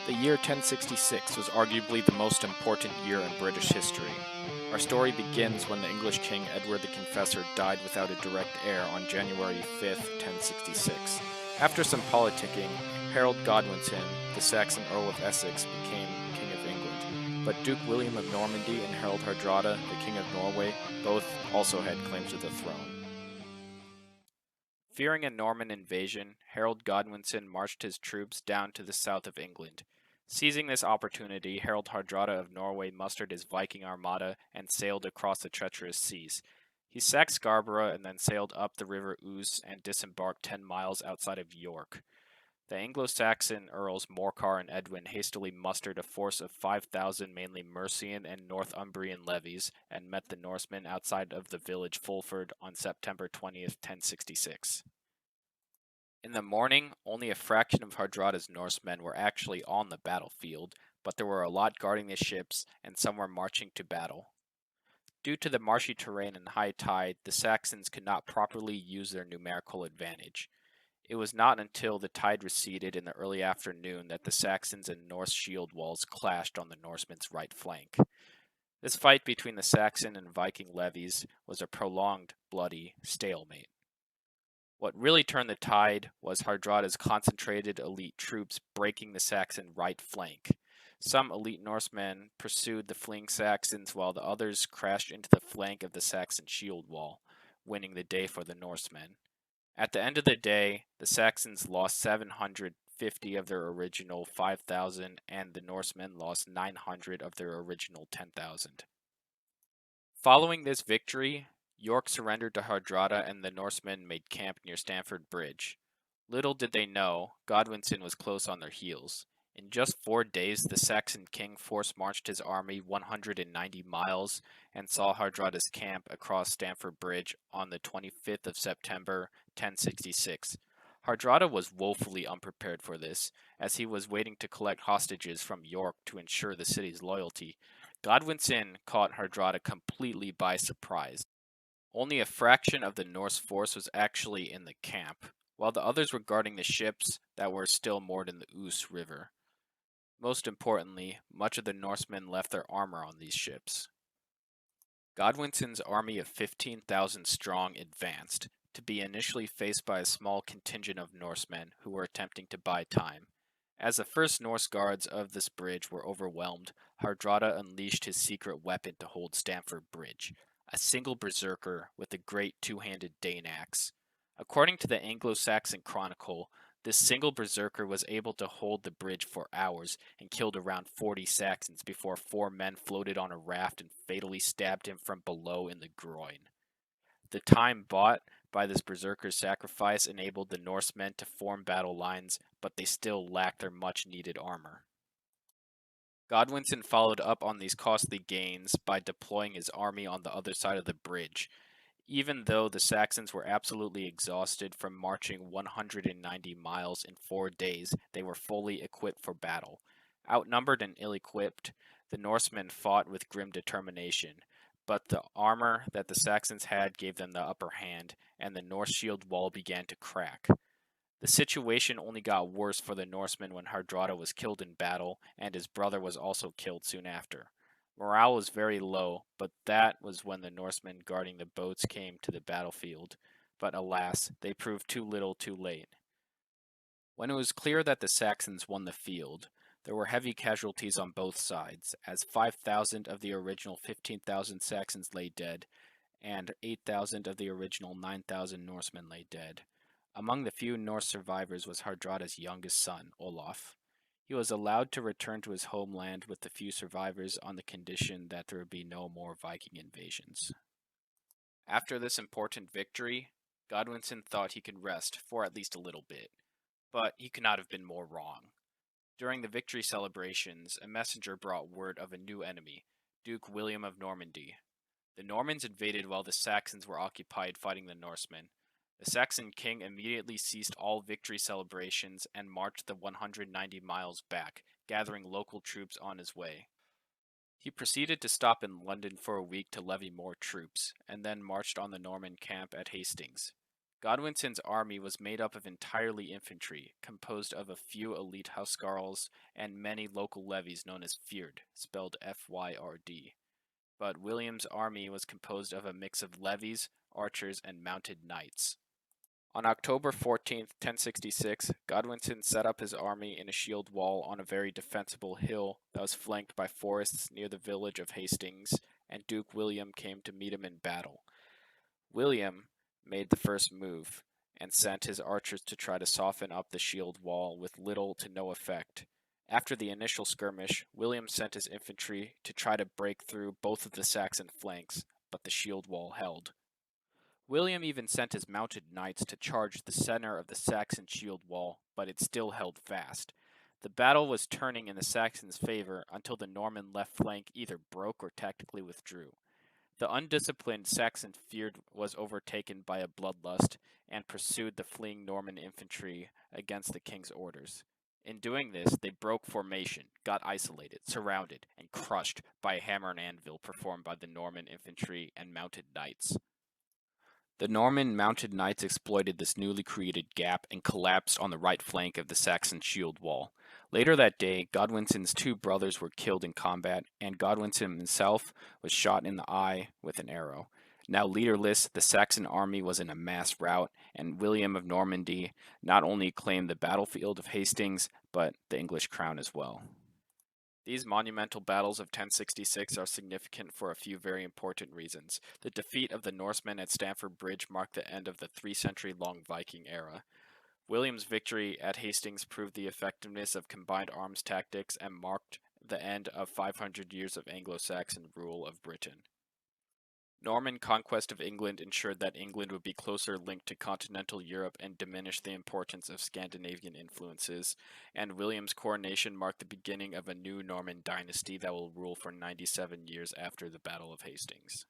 The year 1066 was arguably the most important year in British history. Our story begins when the English king Edward the Confessor died without a direct heir on January 5th, 1066. After some politicking, Harold Godwinson, the Saxon Earl of Essex, became King of England, but Duke William of Normandy and Harold Hardrada, the King of Norway, both also had claims to the throne. Fearing a Norman invasion, Harold Godwinson marched his troops down to the south of England. Seizing this opportunity, Harold Hardrada of Norway mustered his Viking armada and sailed across the treacherous seas. He sacked Scarborough and then sailed up the River Ouse and disembarked 10 miles outside of York. The Anglo-Saxon earls Morcar and Edwin hastily mustered a force of 5,000 mainly Mercian and Northumbrian levies and met the Norsemen outside of the village Fulford on September 20th, 1066. In the morning, only a fraction of Hardrada's Norsemen were actually on the battlefield, but there were a lot guarding the ships, and some were marching to battle. Due to the marshy terrain and high tide, the Saxons could not properly use their numerical advantage. It was not until the tide receded in the early afternoon that the Saxons and Norse shield walls clashed on the Norsemen's right flank. This fight between the Saxon and Viking levies was a prolonged, bloody stalemate. What really turned the tide was Hardrada's concentrated elite troops breaking the Saxon right flank. Some elite Norsemen pursued the fleeing Saxons while the others crashed into the flank of the Saxon shield wall, winning the day for the Norsemen. At the end of the day, the Saxons lost 750 of their original 5,000 and the Norsemen lost 900 of their original 10,000. Following this victory, York surrendered to Hardrada and the Norsemen made camp near Stamford Bridge. Little did they know, Godwinson was close on their heels. In just 4 days, the Saxon king force marched his army 190 miles and saw Hardrada's camp across Stamford Bridge on the 25th of September, 1066. Hardrada was woefully unprepared for this, as he was waiting to collect hostages from York to ensure the city's loyalty. Godwinson caught Hardrada completely by surprise. Only a fraction of the Norse force was actually in the camp, while the others were guarding the ships that were still moored in the Ouse River. Most importantly, much of the Norsemen left their armor on these ships. Godwinson's army of 15,000 strong advanced, to be initially faced by a small contingent of Norsemen who were attempting to buy time. As the first Norse guards of this bridge were overwhelmed, Hardrada unleashed his secret weapon to hold Stamford Bridge, a single berserker with a great two-handed Dane axe. According to the Anglo-Saxon Chronicle, this single berserker was able to hold the bridge for hours and killed around 40 Saxons before 4 men floated on a raft and fatally stabbed him from below in the groin. The time bought by this berserker's sacrifice enabled the Norsemen to form battle lines, but they still lacked their much-needed armor. Godwinson followed up on these costly gains by deploying his army on the other side of the bridge. Even though the Saxons were absolutely exhausted from marching 190 miles in 4 days, they were fully equipped for battle. Outnumbered and ill-equipped, the Norsemen fought with grim determination, but the armor that the Saxons had gave them the upper hand, and the Norse shield wall began to crack. The situation only got worse for the Norsemen when Hardrada was killed in battle, and his brother was also killed soon after. Morale was very low, but that was when the Norsemen guarding the boats came to the battlefield. But alas, they proved too little too late. When it was clear that the Saxons won the field, there were heavy casualties on both sides, as 5,000 of the original 15,000 Saxons lay dead, and 8,000 of the original 9,000 Norsemen lay dead. Among the few Norse survivors was Hardrada's youngest son, Olaf. He was allowed to return to his homeland with the few survivors on the condition that there would be no more Viking invasions. After this important victory, Godwinson thought he could rest for at least a little bit, but he could not have been more wrong. During the victory celebrations, a messenger brought word of a new enemy, Duke William of Normandy. The Normans invaded while the Saxons were occupied fighting the Norsemen. The Saxon king immediately ceased all victory celebrations and marched the 190 miles back, gathering local troops on his way. He proceeded to stop in London for a week to levy more troops, and then marched on the Norman camp at Hastings. Godwinson's army was made up of entirely infantry, composed of a few elite huscarls and many local levies known as Fyrd, spelled Fyrd. But William's army was composed of a mix of levies, archers, and mounted knights. On October 14th, 1066, Godwinson set up his army in a shield wall on a very defensible hill that was flanked by forests near the village of Hastings, and Duke William came to meet him in battle. William made the first move and sent his archers to try to soften up the shield wall with little to no effect. After the initial skirmish, William sent his infantry to try to break through both of the Saxon flanks, but the shield wall held. William even sent his mounted knights to charge the center of the Saxon shield wall, but it still held fast. The battle was turning in the Saxons' favor until the Norman left flank either broke or tactically withdrew. The undisciplined Saxon Fyrd was overtaken by a bloodlust and pursued the fleeing Norman infantry against the king's orders. In doing this, they broke formation, got isolated, surrounded, and crushed by a hammer and anvil performed by the Norman infantry and mounted knights. The Norman mounted knights exploited this newly created gap and collapsed on the right flank of the Saxon shield wall. Later that day, Godwinson's two brothers were killed in combat, and Godwinson himself was shot in the eye with an arrow. Now leaderless, the Saxon army was in a mass rout, and William of Normandy not only claimed the battlefield of Hastings, but the English crown as well. These monumental battles of 1066 are significant for a few very important reasons. The defeat of the Norsemen at Stamford Bridge marked the end of the 3-century-long Viking era. William's victory at Hastings proved the effectiveness of combined arms tactics and marked the end of 500 years of Anglo-Saxon rule of Britain. Norman conquest of England ensured that England would be closer linked to continental Europe and diminish the importance of Scandinavian influences, and William's coronation marked the beginning of a new Norman dynasty that will rule for 97 years after the Battle of Hastings.